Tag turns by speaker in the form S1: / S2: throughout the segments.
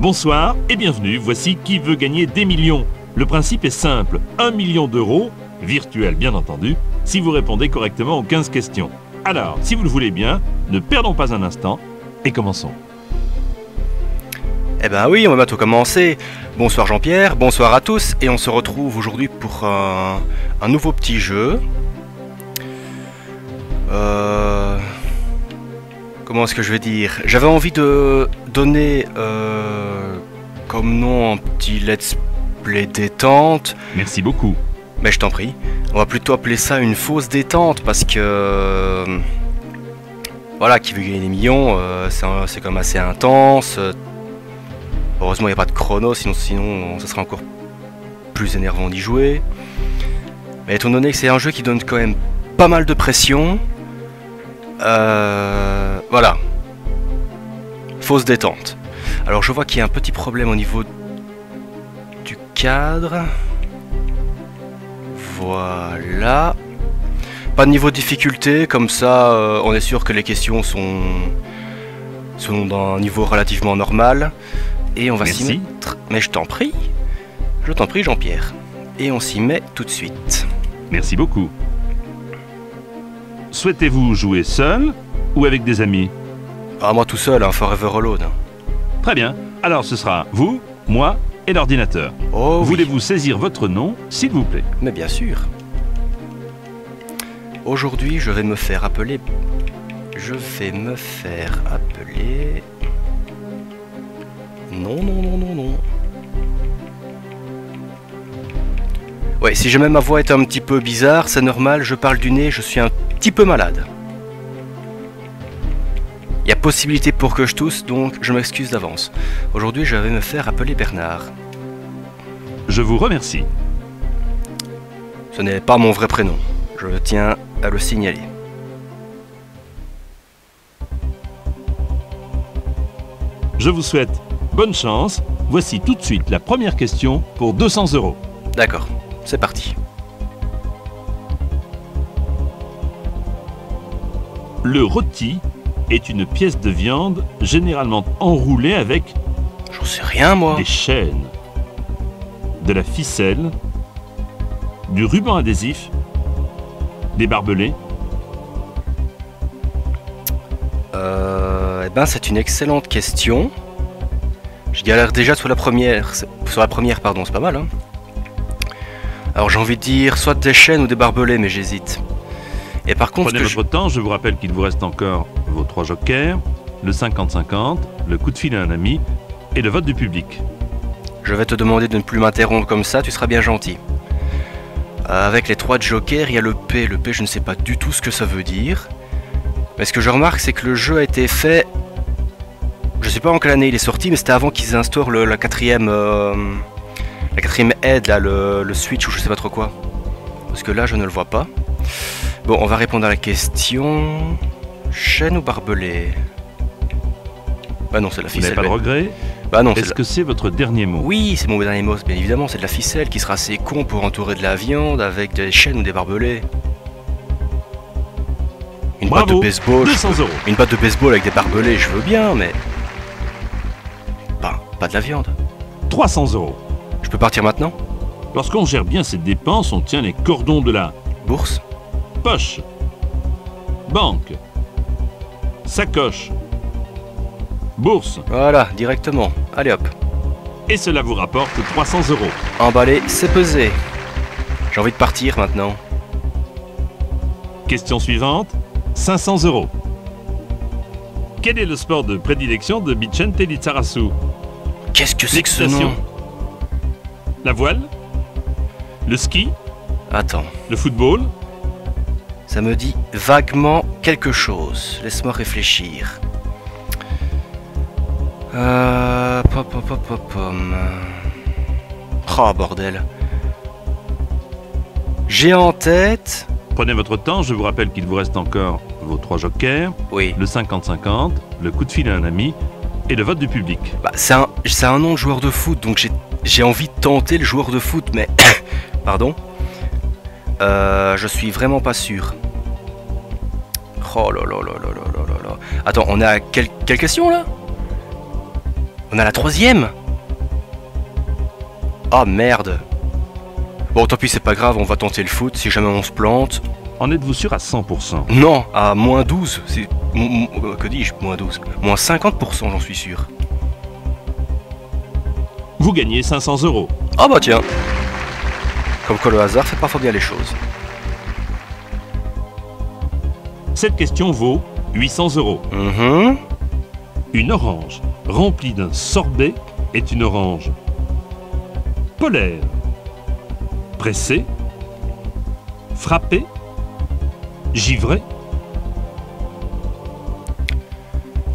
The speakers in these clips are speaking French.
S1: Bonsoir et bienvenue, voici Qui veut gagner des millions. Le principe est simple, 1 million d'euros, virtuel bien entendu, si vous répondez correctement aux 15 questions. Alors, si vous le voulez bien, ne perdons pas un instant et commençons.
S2: Eh ben oui, on va bientôt commencer. Bonsoir Jean-Pierre, bonsoir à tous, et on se retrouve aujourd'hui pour un nouveau petit jeu. Comment est-ce que je vais dire? J'avais envie de donner comme nom un petit let's play détente.
S1: Merci beaucoup.
S2: Mais je t'en prie. On va plutôt appeler ça une fausse détente parce que... voilà, Qui veut gagner des millions, c'est quand même assez intense. Heureusement il n'y a pas de chrono, sinon ça serait encore plus énervant d'y jouer. Mais étant donné que c'est un jeu qui donne quand même pas mal de pression, voilà. Fausse détente. Alors je vois qu'il y a un petit problème au niveau du cadre. Voilà. Pas de niveau de difficulté, comme ça on est sûr que les questions sont d'un niveau relativement normal. Et on va s'y mettre. Mais je t'en prie Jean-Pierre. Et on s'y met tout de suite.
S1: Merci beaucoup. Souhaitez-vous jouer seul ou avec des amis?
S2: Ah, moi tout seul, hein, forever alone.
S1: Très bien, alors ce sera vous, moi et l'ordinateur.
S2: Oh,
S1: voulez-vous saisir votre nom, s'il vous plaît?
S2: Mais bien sûr. Aujourd'hui, je vais me faire appeler... Non. Ouais, si jamais ma voix est un petit peu bizarre, c'est normal, je parle du nez, je suis un petit peu malade. Il y a possibilité pour que je tousse, donc je m'excuse d'avance. Aujourd'hui, je vais me faire appeler Bernard.
S1: Je vous remercie.
S2: Ce n'est pas mon vrai prénom, je tiens à le signaler.
S1: Je vous souhaite bonne chance. Voici tout de suite la première question pour 200 €.
S2: D'accord, c'est parti.
S1: Le rôti est une pièce de viande généralement enroulée avec
S2: J'en sais rien, moi.
S1: des chaînes, de la ficelle, du ruban adhésif, des barbelés.
S2: Eh ben, c'est une excellente question. Je galère déjà sur la première. Pardon, c'est pas mal, hein. Alors j'ai envie de dire soit des chaînes ou des barbelés, mais j'hésite. Et par contre,
S1: Prenez votre temps, je vous rappelle qu'il vous reste encore vos 3 jokers, le 50-50, le coup de fil à un ami et le vote du public.
S2: je vais te demander de ne plus m'interrompre comme ça, tu seras bien gentil. Avec les 3 jokers, il y a le P. Le P, je ne sais pas du tout ce que ça veut dire. Mais ce que je remarque, c'est que le jeu a été fait... Je sais pas en quelle année il est sorti, mais c'était avant qu'ils instaurent la quatrième aide, là, le switch ou je sais pas trop quoi. Parce que là, je ne le vois pas. Bon, on va répondre à la question... Chaîne ou barbelé? Bah non, c'est la
S1: Vous n'avez
S2: ficelle.
S1: pas de regret?
S2: Bah non,
S1: Est-ce que c'est votre dernier mot?
S2: Oui, c'est mon dernier mot, bien évidemment, c'est de la ficelle qui sera assez con pour entourer de la viande avec des chaînes ou des barbelés. Une batte de
S1: Bravo,
S2: baseball.
S1: 200 €.
S2: Une batte de baseball avec des barbelés, je veux bien, mais... Pas de la viande.
S1: 300 €.
S2: Je peux partir maintenant?
S1: Lorsqu'on gère bien ses dépenses, on tient les cordons de la
S2: Bourse?
S1: poche, banque, sacoche, bourse.
S2: Voilà, directement. Allez hop.
S1: Et cela vous rapporte 300 €.
S2: Emballé, c'est pesé. J'ai envie de partir maintenant.
S1: Question suivante, 500 €. Quel est le sport de prédilection de Vicente Lizarazu?
S2: Qu'est-ce que c'est que ce nom?
S1: L'équitation, la voile, le ski,
S2: Attends,
S1: le football.
S2: ça me dit vaguement quelque chose. Laisse-moi réfléchir. Oh bordel. J'ai en tête...
S1: Prenez votre temps, je vous rappelle qu'il vous reste encore vos 3 jokers,
S2: Oui.
S1: le 50-50, le coup de fil à un ami et le vote du public.
S2: Bah, c'est un nom de joueur de foot, donc j'ai envie de tenter le joueur de foot, mais... Pardon. Je suis vraiment pas sûr. Oh là là là là là là là là. Attends, on est à quelle question là? On a la troisième. Ah merde. Bon, tant pis, c'est pas grave, on va tenter le foot. Si jamais on se plante...
S1: En êtes-vous sûr à 100%?
S2: Non, à moins 12. Que dis-je? Moins 12. Moins 50%, j'en suis sûr.
S1: Vous gagnez 500 €.
S2: Ah bah tiens. Comme quoi le hasard fait parfois bien les choses.
S1: Cette question vaut 800 €.
S2: Mhm.
S1: Une orange remplie d'un sorbet est une orange polaire, pressée, frappée, givrée.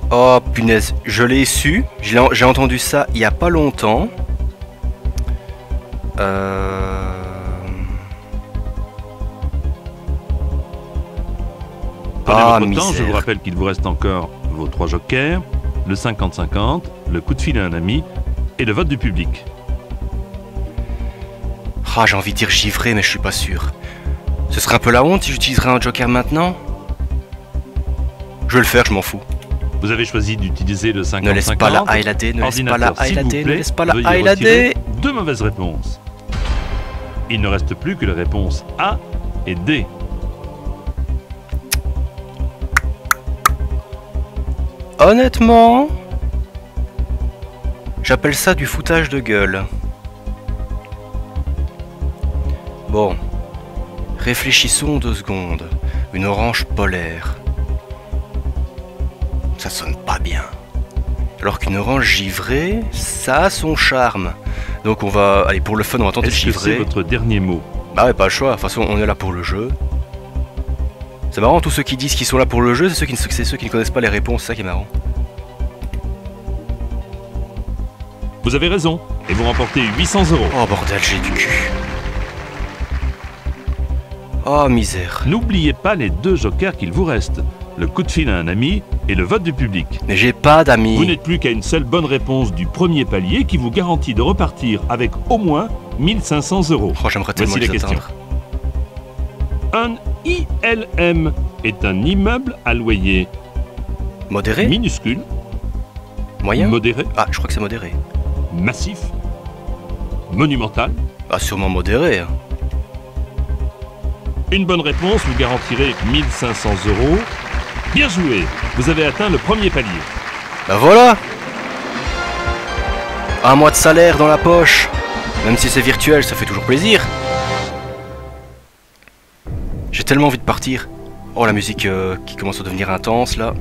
S2: Oh punaise, je l'ai su. J'ai entendu ça il y a pas longtemps.
S1: Prenez
S2: Ah,
S1: votre temps, je
S2: misère.
S1: vous rappelle qu'il vous reste encore vos 3 jokers, le 50-50, le coup de fil à un ami et le vote du public.
S2: Ah, j'ai envie de dire givré, mais je suis pas sûr. Ce serait un peu la honte si j'utiliserais un joker maintenant. Je vais le faire, je m'en fous.
S1: Vous avez choisi d'utiliser le 50-50.
S2: Ne laisse pas la A et la D, ne laisse pas la
S1: Ordinateur,
S2: A et la
S1: s'il vous
S2: D, ne
S1: plaît,
S2: laisse pas la
S1: veuillez
S2: A et la
S1: retirer
S2: D.
S1: 2 mauvaises réponses. Il ne reste plus que les réponses A et D.
S2: Honnêtement, j'appelle ça du foutage de gueule. Bon, réfléchissons 2 secondes. Une orange polaire. Ça sonne pas bien. Alors qu'une orange givrée, ça a son charme. Donc on va... Allez, pour le fun, on va tenter de
S1: Est-ce que c'est
S2: givrer.
S1: votre dernier mot?
S2: Bah ouais, pas le choix. De toute façon, on est là pour le jeu. C'est marrant, tous ceux qui disent qu'ils sont là pour le jeu, c'est ceux qui ne connaissent pas les réponses. C'est ça qui est marrant.
S1: Vous avez raison, et vous remportez 800 €.
S2: Oh bordel, j'ai du cul. Oh misère.
S1: N'oubliez pas les 2 jokers qu'il vous reste, le coup de fil à un ami et le vote du public.
S2: Mais j'ai pas
S1: Vous
S2: d'amis.
S1: n'êtes plus qu'à une seule bonne réponse du premier palier qui vous garantit de repartir avec au moins 1500 €.
S2: Oh, j'aimerais tellement
S1: Voici
S2: les
S1: les questions.
S2: atteindre.
S1: Un ILM est un immeuble à loyer
S2: Modéré?
S1: minuscule,
S2: Moyen?
S1: modéré,
S2: Ah, je crois que c'est modéré.
S1: massif, monumental.
S2: Ah, sûrement modéré. Hein.
S1: Une bonne réponse vous garantirez 1500 €. Bien joué, vous avez atteint le premier palier.
S2: Bah voilà. Un mois de salaire dans la poche. Même si c'est virtuel, ça fait toujours plaisir. J'ai tellement envie de partir. Oh, la musique qui commence à devenir intense là.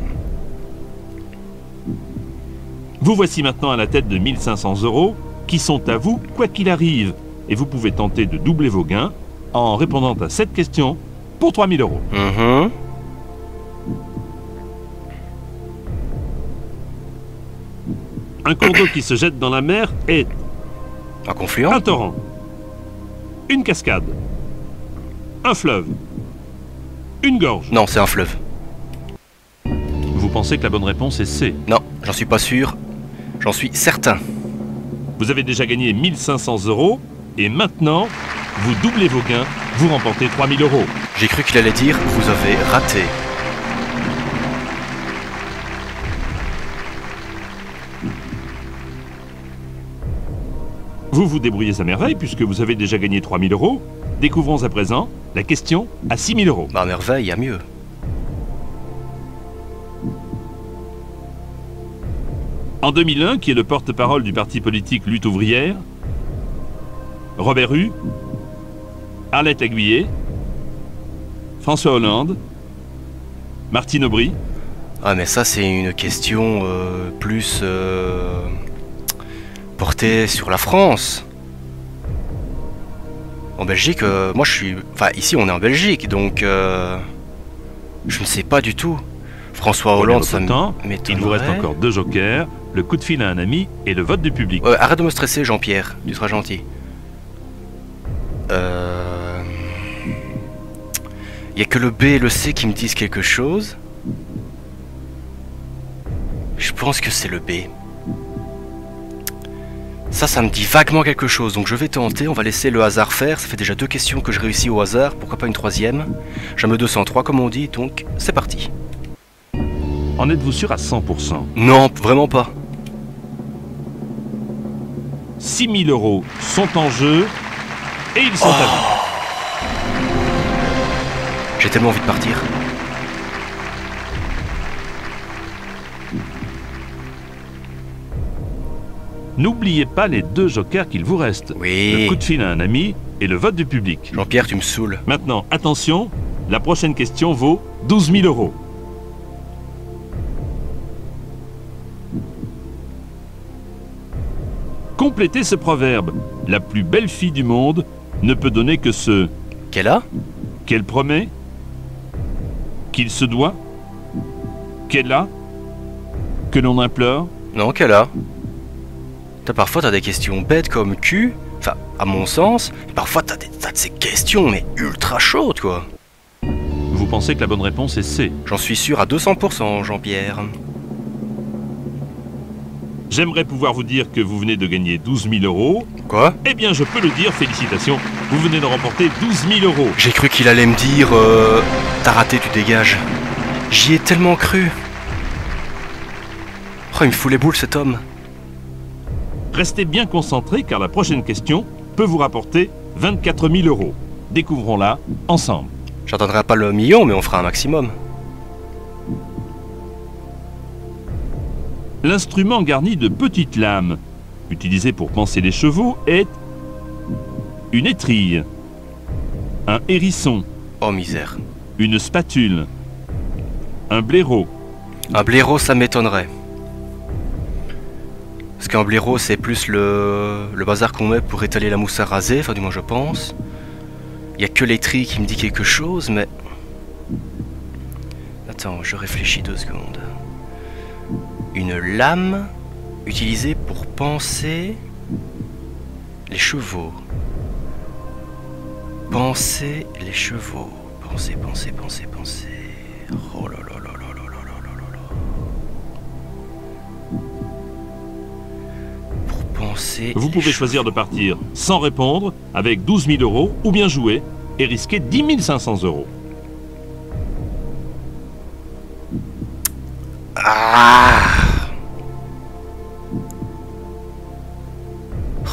S1: Vous voici maintenant à la tête de 1500 € qui sont à vous quoi qu'il arrive. Et vous pouvez tenter de doubler vos gains en répondant à cette question pour 3000 €.
S2: Mhm.
S1: Un cours d'eau qui se jette dans la mer est
S2: Un confluent?
S1: un torrent, une cascade, un fleuve, une gorge.
S2: Non, c'est un fleuve.
S1: Vous pensez que la bonne réponse est C.
S2: Non, j'en suis pas sûr. J'en suis certain.
S1: Vous avez déjà gagné 1500 € et maintenant, vous doublez vos gains, vous remportez 3000 €.
S2: J'ai cru qu'il allait dire vous avez raté.
S1: Vous vous débrouillez à merveille puisque vous avez déjà gagné 3000 €. Découvrons à présent la question à 6000 €.
S2: Bah, merveille, il y a mieux.
S1: En 2001, qui est le porte-parole du parti politique Lutte ouvrière, Robert Hue, Arlette Aguillet, François Hollande, Martine Aubry.
S2: Ah, mais ça, c'est une question plus portée sur la France. En Belgique, moi je suis... Enfin, ici on est en Belgique, donc je ne sais pas du tout. François Hollande, ça
S1: temps.
S2: m'étonnerait.
S1: Il vous reste encore 2 jokers, le coup de fil à un ami et le vote du public.
S2: Arrête de me stresser, Jean-Pierre, tu seras gentil. Il n'y a que le B et le C qui me disent quelque chose. Je pense que c'est le B. Ça me dit vaguement quelque chose, donc je vais tenter, on va laisser le hasard faire. Ça fait déjà 2 questions que je réussis au hasard, pourquoi pas une 3e. Jamais 203 comme on dit, donc c'est parti.
S1: En êtes-vous sûr à 100%?
S2: Non, vraiment pas.
S1: 6 000 € sont en jeu et ils sont à vous.
S2: J'ai tellement envie de partir.
S1: N'oubliez pas les 2 jokers qu'il vous reste.
S2: Oui.
S1: Le coup de fil à un ami et le vote du public.
S2: Jean-Pierre, tu me saoules.
S1: Maintenant, attention, la prochaine question vaut 12 000 €. Complétez ce proverbe. La plus belle fille du monde ne peut donner que ce
S2: Qu'elle a?
S1: qu'elle promet, qu'il se doit, qu'elle a, que l'on implore.
S2: Non, qu'elle a. Parfois, t'as des questions bêtes comme cul. Enfin, à mon sens. Parfois, t'as de ces questions, mais ultra chaudes, quoi.
S1: Vous pensez que la bonne réponse est C.
S2: J'en suis sûr à 200%, Jean-Pierre.
S1: J'aimerais pouvoir vous dire que vous venez de gagner 12 000 €.
S2: Quoi?
S1: Eh bien, je peux le dire, félicitations. Vous venez de remporter 12 000 €.
S2: J'ai cru qu'il allait me dire t'as raté, tu dégages. J'y ai tellement cru. Oh, il me fout les boules, cet homme.
S1: Restez bien concentrés car la prochaine question peut vous rapporter 24 000 €. Découvrons-la ensemble.
S2: J'atteindrai pas le million, mais on fera un maximum.
S1: L'instrument garni de petites lames, utilisé pour panser les chevaux, est une étrille, un hérisson,
S2: Oh, misère.
S1: une spatule, un blaireau.
S2: Un blaireau, ça m'étonnerait. Parce qu'un blaireau, c'est plus le bazar qu'on met pour étaler la mousse à raser, enfin du moins je pense. Il n'y a que l'étrie qui me dit quelque chose, mais... Attends, je réfléchis 2 secondes. Une lame utilisée pour panser les chevaux. Panser les chevaux. Panser. Oh là là là là là là là là là. Pour panser.
S1: Vous pouvez choisir de partir sans répondre, avec 12 000 € ou bien jouer et risquer 10 500 €.
S2: Ah!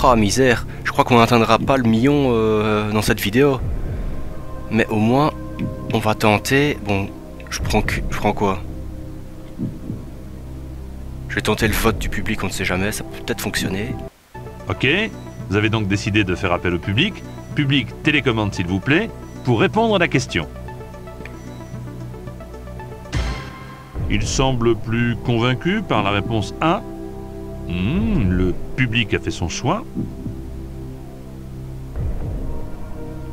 S2: Oh misère, je crois qu'on n'atteindra pas le million dans cette vidéo. Mais au moins, on va tenter. Bon, je prends quoi? Je vais tenter le vote du public, on ne sait jamais, ça peut peut-être fonctionner.
S1: Ok, vous avez donc décidé de faire appel au public. Public, télécommande s'il vous plaît, pour répondre à la question. Il semble plus convaincu par la réponse A. Le public a fait son choix.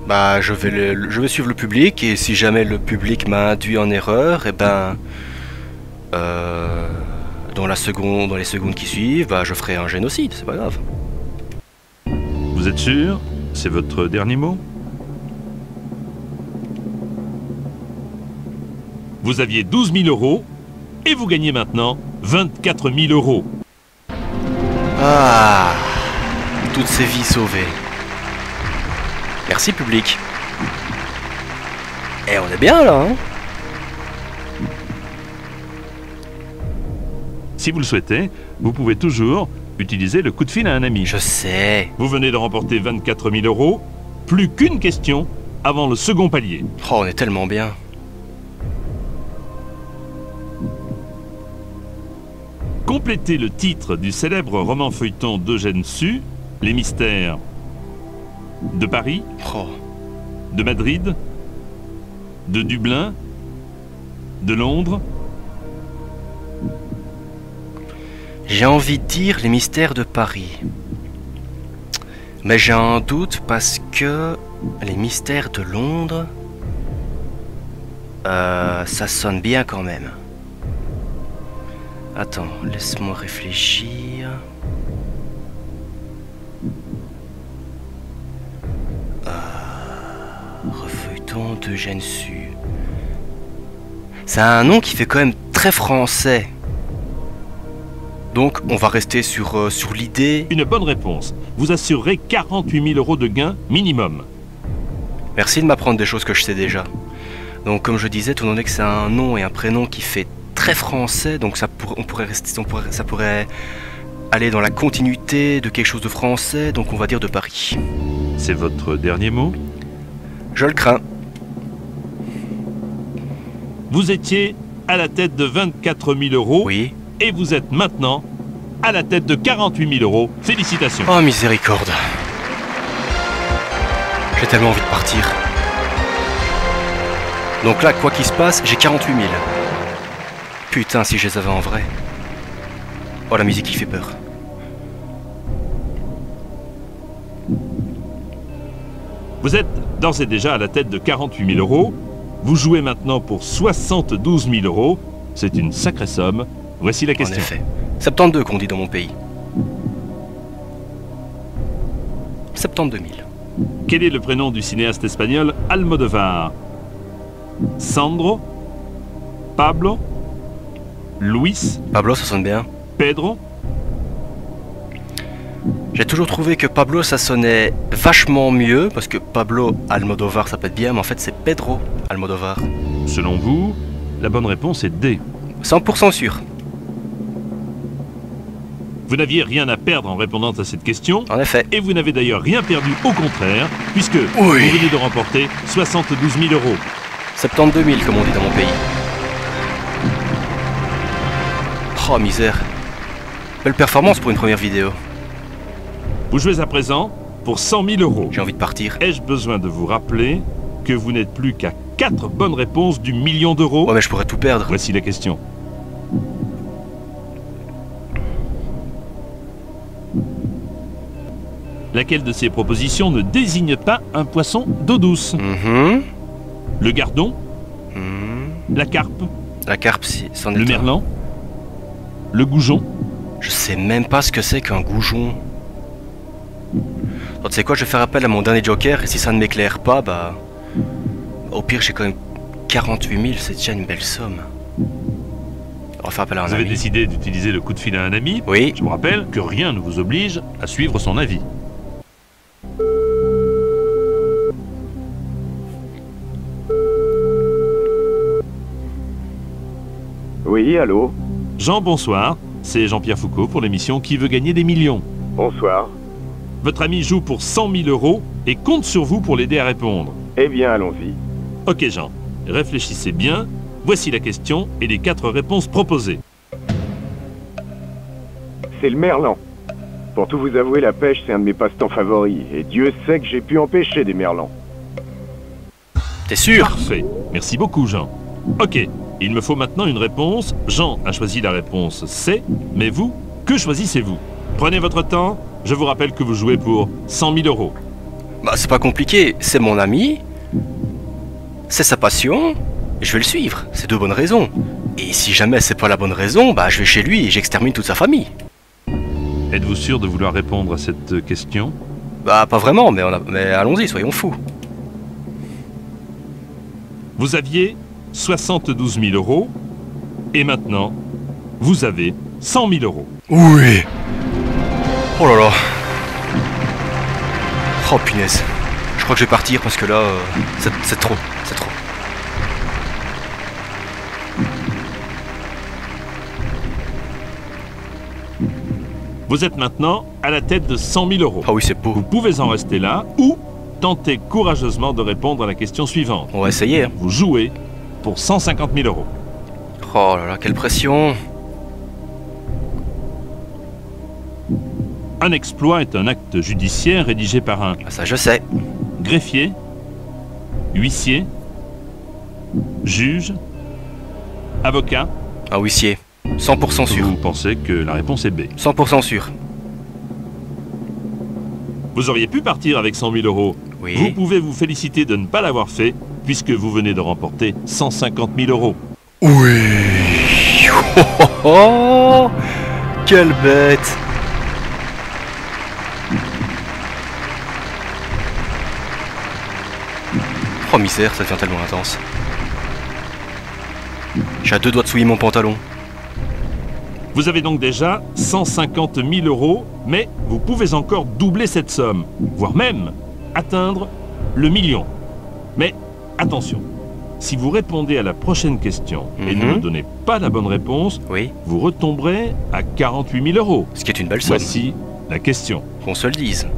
S2: Bah, je vais suivre le public, et si jamais le public m'a induit en erreur, et ben... dans les secondes qui suivent, bah, je ferai un génocide, c'est pas grave.
S1: Vous êtes sûr? C'est votre dernier mot? Vous aviez 12 000 € et vous gagnez maintenant 24 000 €.
S2: Ah, toutes ces vies sauvées. Merci public. Et on est bien là, hein?
S1: Si vous le souhaitez, vous pouvez toujours utiliser le coup de fil à un ami.
S2: Je sais.
S1: Vous venez de remporter 24 000 €, plus qu'une question avant le second palier.
S2: Oh, on est tellement bien.
S1: Complétez le titre du célèbre roman feuilleton d'Eugène Sue, Les Mystères de Paris,
S2: Oh.
S1: de Madrid, de Dublin, de Londres.
S2: J'ai envie de dire les mystères de Paris. Mais j'ai un doute parce que les mystères de Londres, ça sonne bien quand même. Attends, laisse-moi réfléchir. Refeuilleton d'Eugène Sue. C'est un nom qui fait quand même très français. Donc on va rester sur l'idée.
S1: Une bonne réponse. Vous assurerez 48 000 € de gain minimum.
S2: Merci de m'apprendre des choses que je sais déjà. Donc comme je disais, étant donné que c'est un nom et un prénom qui fait très français, donc ça pourrait aller dans la continuité de quelque chose de français, donc on va dire de Paris.
S1: C'est votre dernier mot?
S2: Je le crains.
S1: Vous étiez à la tête de 24 000 euros.
S2: Oui.
S1: Et vous êtes maintenant à la tête de 48 000 euros. Félicitations.
S2: Oh, miséricorde. J'ai tellement envie de partir. Donc là, quoi qu'il se passe, j'ai 48 000. Putain, si je les avais en vrai. Oh, la musique qui fait peur.
S1: Vous êtes d'ores et déjà à la tête de 48 000 euros. Vous jouez maintenant pour 72 000 euros. C'est une sacrée somme. Voici la question.
S2: En effet. 72 qu'on dit dans mon pays. 72 000.
S1: Quel est le prénom du cinéaste espagnol Almodovar? Sandro? Pablo? Luis?
S2: Pablo, ça sonne bien.
S1: Pedro?
S2: J'ai toujours trouvé que Pablo, ça sonnait vachement mieux, parce que Pablo Almodovar, ça peut être bien, mais en fait, c'est Pedro Almodovar.
S1: Selon vous, la bonne réponse est D.
S2: 100% sûr.
S1: Vous n'aviez rien à perdre en répondant à cette question.
S2: En effet.
S1: Et vous n'avez d'ailleurs rien perdu, au contraire, puisque
S2: Oui.
S1: vous venez de remporter 72 000 euros.
S2: 72 000, comme on dit dans mon pays. Oh, misère. Belle performance pour une première vidéo.
S1: Vous jouez à présent pour 100 000 euros.
S2: J'ai envie de partir.
S1: Ai-je besoin de vous rappeler que vous n'êtes plus qu'à 4 bonnes réponses du million d'euros?
S2: Ouais, mais je pourrais tout perdre.
S1: Voici la question. Laquelle de ces propositions ne désigne pas un poisson d'eau douce? Le gardon? La carpe?
S2: La carpe, si, c'en est
S1: Le
S2: un.
S1: merlan? Le goujon?
S2: Je sais même pas ce que c'est qu'un goujon. Alors, tu sais quoi, je vais faire appel à mon dernier joker, et si ça ne m'éclaire pas, bah... Au pire, j'ai quand même 48 000, c'est déjà une belle somme. On va faire appel à un
S1: Vous avez
S2: ami.
S1: décidé d'utiliser le coup de fil à un ami?
S2: Oui.
S1: Je vous rappelle que rien ne vous oblige à suivre son avis.
S3: Oui, allô?
S1: Jean, bonsoir. C'est Jean-Pierre Foucault pour l'émission Qui veut gagner des millions.
S3: Bonsoir.
S1: Votre ami joue pour 100 000 euros et compte sur vous pour l'aider à répondre.
S3: Eh bien, allons-y.
S1: Ok Jean, réfléchissez bien. Voici la question et les 4 réponses proposées.
S3: C'est le merlan. Pour tout vous avouer, la pêche, c'est un de mes passe-temps favoris. Et Dieu sait que j'ai pu en pêcher des merlans.
S2: T'es sûr?
S1: Parfait. Merci beaucoup Jean. Ok, il me faut maintenant une réponse. Jean a choisi la réponse C, mais vous, que choisissez-vous? Prenez votre temps. Je vous rappelle que vous jouez pour 100 000 euros.
S2: Bah, c'est pas compliqué, c'est mon ami. C'est sa passion. Je vais le suivre, c'est 2 bonnes raisons. Et si jamais c'est pas la bonne raison, bah je vais chez lui et j'extermine toute sa famille.
S1: Êtes-vous sûr de vouloir répondre à cette question?
S2: Bah pas vraiment, mais allons-y, soyons fous.
S1: Vous aviez 72 000 euros et maintenant, vous avez 100 000 euros.
S2: Oui. Oh là là. Oh punaise. Je crois que je vais partir parce que là, c'est trop, c'est trop.
S1: Vous êtes maintenant à la tête de 100 000 euros.
S2: Ah oui, c'est beau.
S1: Vous pouvez en rester là ou tenter courageusement de répondre à la question suivante.
S2: On va essayer. Hein.
S1: Vous jouez pour 150 000 euros.
S2: Oh là là, quelle pression.
S1: Un exploit est un acte judiciaire rédigé par un
S2: Ah, ça je sais.
S1: greffier, huissier, juge, avocat.
S2: Un huissier. 100% sûr.
S1: Vous pensez que la réponse est B.
S2: 100% sûr.
S1: Vous auriez pu partir avec 100 000 euros.
S2: Oui.
S1: Vous pouvez vous féliciter de ne pas l'avoir fait, puisque vous venez de remporter 150 000 euros.
S2: Oui. Oh, oh, oh. Quelle bête. Oh misère, ça devient tellement intense. J'ai à 2 doigts de souiller mon pantalon.
S1: Vous avez donc déjà 150 000 euros, mais vous pouvez encore doubler cette somme, voire même atteindre le million. Mais attention, Si vous répondez à la prochaine question et ne
S2: Mhm.
S1: me donnez pas la bonne réponse,
S2: Oui,
S1: vous retomberez à 48 000 €.
S2: ce qui est une belle somme,
S1: Voici la question.
S2: qu'on se le dise.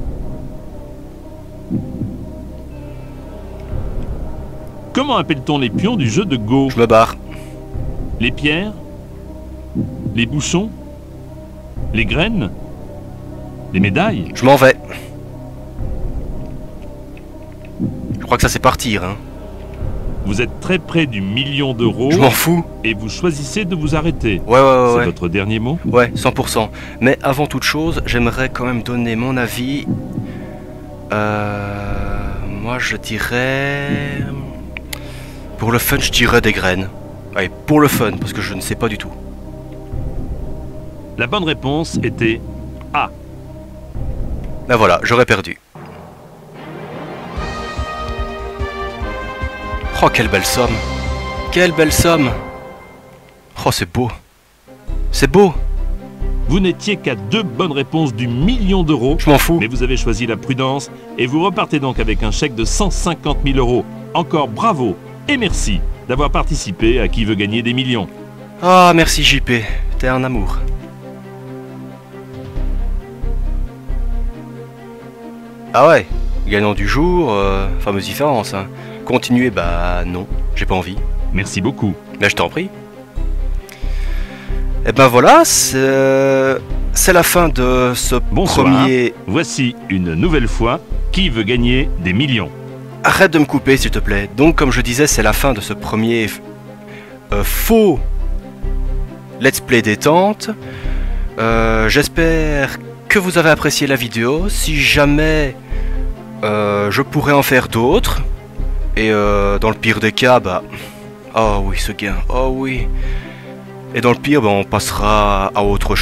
S1: Comment appelle-t-on les pions du jeu de Go?
S2: Je me barre.
S1: Les pierres? Les bouchons? Les graines? Les médailles?
S2: Je m'en vais. Je crois que ça c'est partir, hein.
S1: Vous êtes très près du million d'euros
S2: Je m'en fous.
S1: et vous choisissez de vous arrêter.
S2: Ouais,
S1: C'est
S2: ouais.
S1: votre dernier mot?
S2: Ouais, 100%. Mais avant toute chose, j'aimerais quand même donner mon avis. Moi, je dirais... Pour le fun, je dirais des graines. Ouais, pour le fun, parce que je ne sais pas du tout.
S1: La bonne réponse était A.
S2: Ben voilà, j'aurais perdu. Oh, quelle belle somme. Quelle belle somme. Oh, c'est beau. C'est beau.
S1: Vous n'étiez qu'à 2 bonnes réponses du million d'euros,
S2: Je m'en fous.
S1: mais vous avez choisi la prudence et vous repartez donc avec un chèque de 150 000 €. Encore bravo et merci d'avoir participé à Qui veut gagner des millions.
S2: Ah, merci JP. T'es un amour. Ah ouais, gagnant du jour, fameuse différence, hein. Continuer, bah non, j'ai pas envie.
S1: Merci beaucoup.
S2: Mais je t'en prie. Et ben voilà, c'est la fin de ce
S1: Bonsoir.
S2: premier...
S1: Voici une nouvelle fois Qui veut gagner des millions.
S2: Arrête de me couper s'il te plaît. Donc comme je disais, c'est la fin de ce premier faux let's play détente. J'espère que vous avez apprécié la vidéo. Si jamais je pourrais en faire d'autres. Et dans le pire des cas, bah... Oh oui, ce gain, oh oui. Et dans le pire, bah, on passera à autre chose.